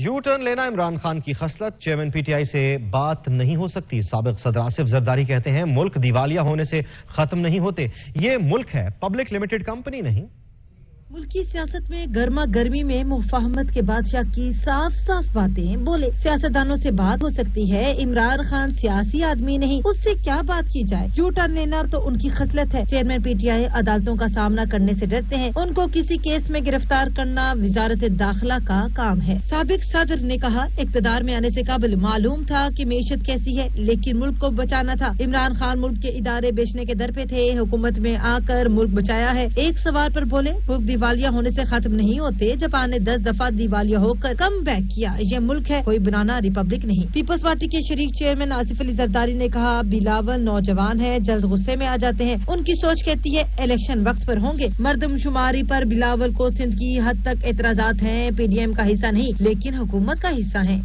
You turn لینا عمران خان کی خصلت، چیئرمین پی ٹی آئی سے بات نہیں ہو سکتی۔ سابق صدر آصف زرداری کہتے ہیں ملک دیوالیہ ہونے سے ختم نہیں ہوتے، یہ ملک ہے، پبلک لمیٹڈ کمپنی نہیں۔ ملکی سیاست میں گرما گرمی میں مفاہمت کے بادشاہ کی صاف صاف باتیں بولے۔ سیاستدانوں سے بات ہو سکتی ہے، عمران خان سیاسی آدمی نہیں، اس سے کیا بات کی جائے۔ یو ٹرن لینا تو ان کی خصلت ہے۔ چیئرمین پی ٹی آئی عدالتوں کا سامنا کرنے سے ڈرتے ہیں، ان کو کسی کیس میں گرفتار کرنا وزارت داخلہ کا کام ہے۔ سابق صدر نے کہا، اقتدار میں آنے سے قبل معلوم تھا کہ معیشت کیسی ہے، لیکن ملک کو بچانا تھا۔ عمران خان ملک کے ادارے بیچنے کے در پہ تھے، حکومت میں آ کر ملک بچایا ہے۔ ایک سوال پر بولے، ملک دیوالیہ ہونے سے ختم نہیں ہوتے، جاپان نے 10 دفعہ دیوالیہ ہو کر کم بیک کیا۔ یہ ملک ہے، کوئی بنانا ریپبلک نہیں۔ پیپلز پارٹی کے شریک چیئرمین آصف علی زرداری نے کہا، بلاول نوجوان ہے، جلد غصے میں آ جاتے ہیں، ان کی سوچ کہتی ہے الیکشن وقت پر ہوں گے۔ مردم شماری پر بلاول کو سندھ کی حد تک اعتراضات ہیں، پی ڈی ایم کا حصہ نہیں لیکن حکومت کا حصہ ہیں۔